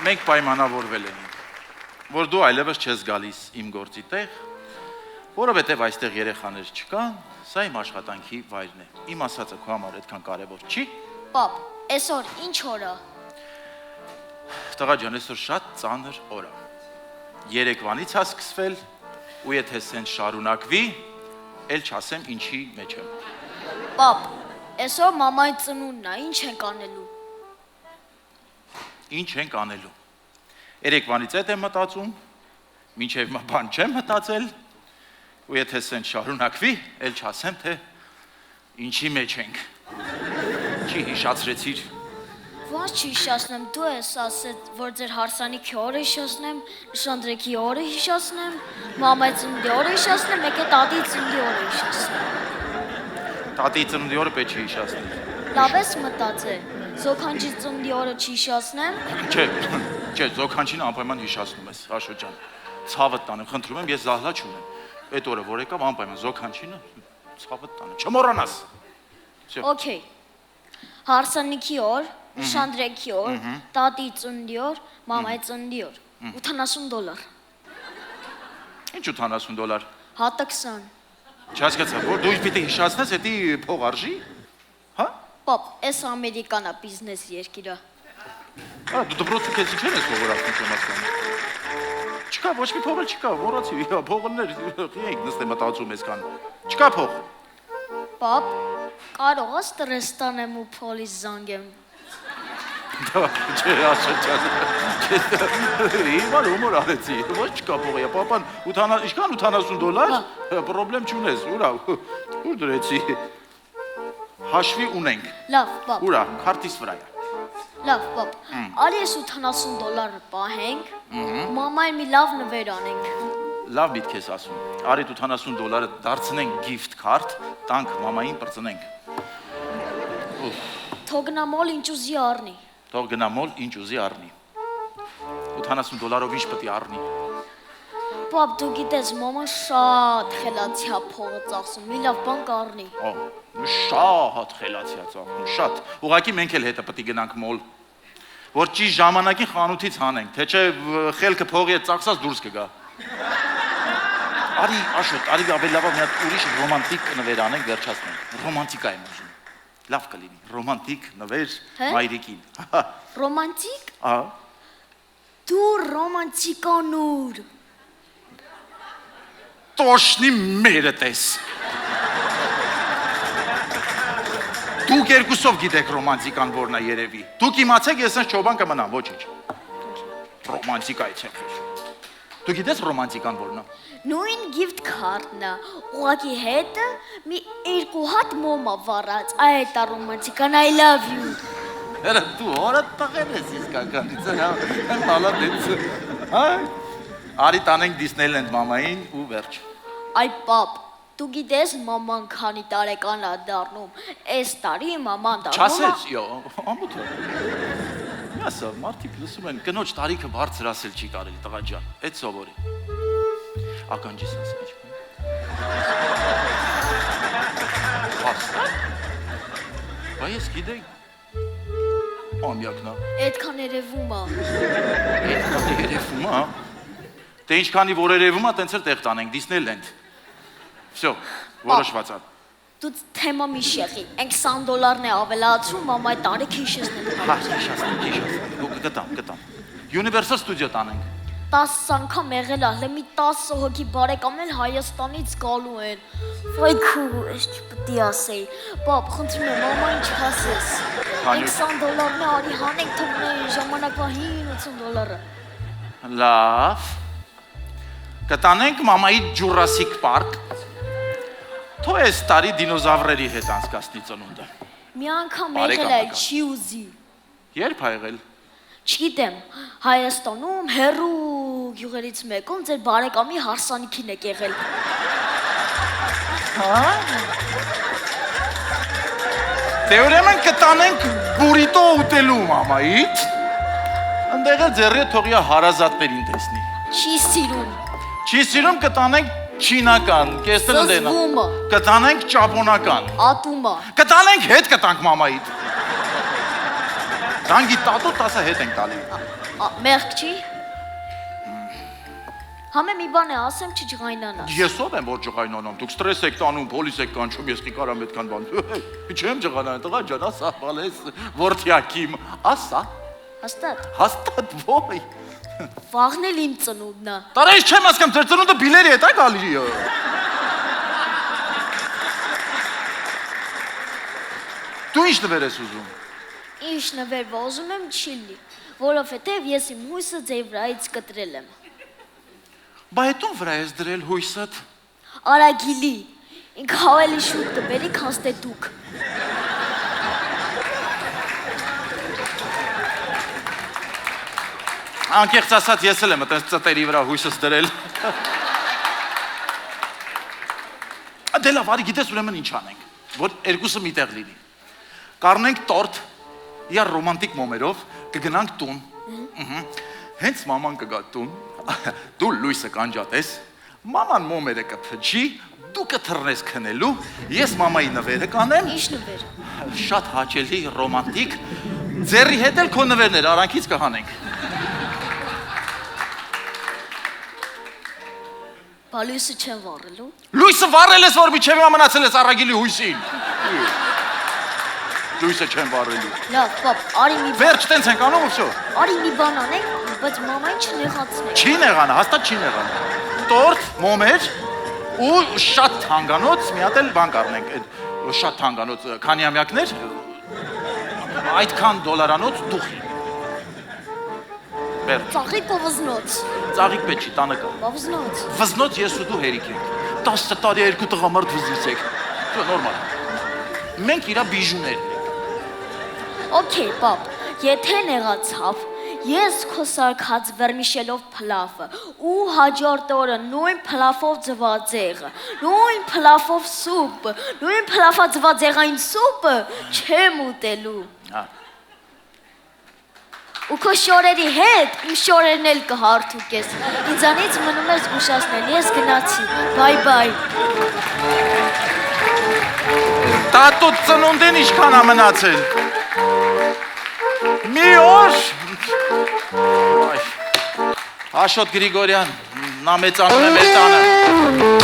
Մենք պայմանավորվել ենք, որ դու այլևս չես գալիս իմ գործի տեղ, որովհետև այստեղ երեխաներ չկան, սա իմ աշխատանքի վայրն է։ Իմ ասածը քո համար այդքան կարևոր չի։ Պապ, այսօր ինչ օր է։ Տղա ջան, այսօր շատ ծանր օր է։ Երեկվանից է սկսվել, ու եթե սենց շարունակվի, էլ չասեմ ինչի մեջ եմ։ Պապ, այսօր մամայի ծնունդն է, ինչ ենք անելու։ Ինչ ենք անելու։ Երեկվանից հետ եմ մտածում, մինչև հիմա բան չեմ մտածել, ու եթե սենց շարունակվի, էլ չասեմ, թե ինչի մեջ ենք։ Չի հիշացրեցիր։ Ոնց չհիշացնեմ, դու ես ասել, որ ձեր հարսանիքի օրը հիշացնեմ, Շանդրեքի օրը հիշացնեմ, մամայի ծննդի օրը հիշացնեմ, մեկ է տատի ծննդի օրը հիշացնեմ։ Տատի ծննդի օրը պետք չի հիշացնել։ Լավ ես մտածել, Զոքանչի ծննդի օրը չհիշացնեմ։ Չէ, Զոքանչին անպայման հիշացնում ես, Աշոտ ջան։ Ցավդ տանեմ, խնդրում եմ, ես զահլա չունեմ։ Այդ օրը որ եկավ անպայման Զոքանչինը ցավդ տանեմ, չմոռանաս։ Okay։ Հարսանիքի օր, Շանդրեքի օր, տատի ծննդի օր, մամայի ծննդի օր, $80։ Ինչ $80։ Հատը 20։ Չհասկացա, որ դու ինձ պիտի հիշացնես, հետի փող արժի։ Հա? Պապ, այս ամերիկան է բիզնես երկիրը։ Դու դպրոցի քեզ ինչ ես փողորացնում չեմ հասկանում։ Չկա, ոչ մի փող չկա, մոռացի, փողներ ենք նստեմ մտածում այսքան։ Չկա փող։ Պապ, կարող ես ստրես տանեմ ու փոլիս զանգեմ։ Չէ, Աշոտ ջան։ Հիմա հումոր արեցի։ Ոչ չկա փողը, պապան, ինչքան $80, պրոբլեմ չունես, ուրա, ուր դրեցի։ Հաշվի ունենք։ Լավ, պապ։ Ուրա, քարտիս վրա է։ Լավ, պապ։ Արի ես $80 պահենք, մամային մի լավ նվեր անենք։ Լավ միտք ես ասում։ Արի $80 դարձնենք gift card, տանք մամային պրծնենք։ Թող գնա մոլ ինչ ուզի առնի։ Թող գնա մոլ ինչ ուզի առնի։ $80-ով ինչ պետք է առնի։ Պապ, դու գիտես, մաման շատ խելացի է փողը ծախսում, մի լավ բան կառնի։ Շատ խելացի է ծախսում, շատ։ Ուղղակի մենք էլ հետը պետք է գնանք մոլ, որ ճիշտ ժամանակին խանութից հանենք, թե չէ խելքը փողի հետ ծախսած դուրս կգա։ Արի, Աշոտ, արի ավելի լավ մի հատ ուրիշ ռոմանտիկ նվեր անենք, վերջացնենք։ Ռոմանտիկա եմ ուզում։ Լավ կլինի, ռոմանտիկ նվեր մայրիկին։ Ռոմանտիկ։ Ահա։ Դու ռոմանտիկանուր։ Տոշնի մերը տես։ Դուք երկուսով գիտեք ռոմանտիկան որն է երևի։ Դուք իմացեք, ես այս չոբան կմնամ, ոչինչ։ Ռոմանտիկայից եմ խոսում։ Դու գիտես ռոմանտիկան որն է։ Նույն gift card-ն է, ուղղակի հետը մի 2 հատ մոմա վառած, այդ է ռոմանտիկան, I love you։ Հələ դու օրդ տղեն ես իսկականից, մալադեց։ Արի տանենք Disneyland մամային ու վերջ։ Այ պապ, դու գիտես մաման քանի տարեկան է դառնում, այս տարի մաման դառնում է։ Չասեց, ամուտը։ Ասա, մարդիկ լսում են, կնոջ տարիքը բարձր ասել չի կարելի, տղա ջան, այդ սովորի։ Ականջիս ասել ինչ բան։ Հաստատ։ Բա ես գիտեի։ Ամյակնա։ Այդքան երևում է։ Այդքան երևում է։ Դե ինչքանի որ երևում է, տենց էլ տեղ տանենք Disneyland։ Всё, որոշված է։ Դու թեմա մի շեղի, այն $20-ն է ավելացում, մամայի տարիքը հիշեցնեմ։ Հա, հիշացնեմ, գտամ։ Universal Studio տանենք։ 10 անգամ եղել է, մի 10 հոգի բարեկամներ Հայաստանից գալու են։ Վայ քու, ես չպետք է ասեի։ Պապ, խնդրում եմ, մամային չհասես։ Այն $20-ն է, արի հանենք թողնեն ժամանակվա $80։ Լավ։ Կտանենք մամայի Jurassic Park։ Թո այս տարի դինոզավրերի հետ անցկացնի ծնունդը։ Մի անգամ եղել է, չի ուզի։ Երբ ա եղել։ Չգիտեմ, Հայաստանում հեռու գյուղերից մեկում ձեր բարեկամի հարսանիքին եք եղել։ Դե ուրեմն կտանենք բուրիտո ուտելու մամայից։ Ընդեղ էլ ձեռի թողիա հարազատներին տեսնի։ Չի սիրում։ Չի սիրում կտանենք չինական, կեսել դենա։ Զզվումը։ Կտանենք ճապոնական։ Ատումը։ Կտանենք հետ կտանք մամայից։ Զանգի տատու 10 հետ ենք տալի։ Մեղք չի։ Համե մի բան է ասեմ չջղայնանաս։ Ես ով եմ որ ջղայնանամ, դուք ստրես եք տանում, պոլիս եք կանչում, ես կկարամ այդքան բան։ Չեմ ջղայնան, տղա ջան, ասա, բալես, որդյակիմ, ասա։ Հաստատ ոյ։ Վաղն էլ իմ ծնունդն է։ Տարա ես չեմ հասկանում, ձեր ծնունդը բիլերի հետ է գալի։ Դու ինչ նվեր ես ուզում։ Ինչ նվեր ուզում եմ չի լի, որովհետև ես իմ հույսը ձեր վրայից կտրել եմ։ Բա հետո վրա ես դրել հույսդ։ Արագիլի, ինքը ավելի շուտ տվերի, քան թե դուք։ Անկեղծ ասած ես էլ եմ այդպես ծտերի վրա հույսս դրել։ Դե լավ, արի գիտես ուրեմն ինչ անենք, որ երկուսը միտեղ լինի։ Կառնենք տորտ, իր ռոմանտիկ մոմերով, կգնանք տուն։ Հենց մաման կգա տուն, դու լույսը կանջատես, մաման մոմերը կփչի, դու կթռնես քնելու, ես մամայի նվերը կանեմ։ Ինչ նվեր։ Շատ հաճելի, ռոմանտիկ, ձեռի հետ էլ քո նվերներ արանքից կհանենք։ Բա լույսը չեմ վառելու։ Լույսը վառել ես, որ միջև մնացել ես առագիլի հույսին։ Լույսը չեմ վառելու։ Լավ, պապ, արի մի Վերջ տենց ենք անում ու վсё։ Արի մի բան անենք, բայց մամային չնեղացնենք։ Չի նեղանա, հաստատ չի նեղանա։ Տորտ, մոմեր ու շատ թանկանոց, մի հատ էլ բան կառնենք, այդ շատ թանկանոց քանյամյակներ, այդքան դոլարանոց դուխի։ Վերջ։ Ծաղիկ ու վզնոց։ Ծաղիկ պետք չի, տանը կա։ Բա վզնոց։ Վզնոց ես ու դու հերիք ենք։ 10 տարի երկու տղամարդ վզնից եք։ Դա նորմալ։ Մենք իրա բիժուներն ենք։ Okay, պապ, եթե նեղացավ, ես քո սարքած վերմիշելով փլավը ու հաջորդ օրը նույն փլավով ձվածեղը, նույն փլավով սուպը, նույն փլավա ձվածեղային սուպը չեմ ուտելու։ Ու քո շորերի հետ իմ շորերն էլ կհարթուկես։ Ինձանից մնում էր զգուշացնել, ես գնացի։ Բայ։ Տատու ծնունդին ինչքան է մնացել։ Մի օր։ Աշոտ Գրիգորյան, նա մեծանում է մեր տանը։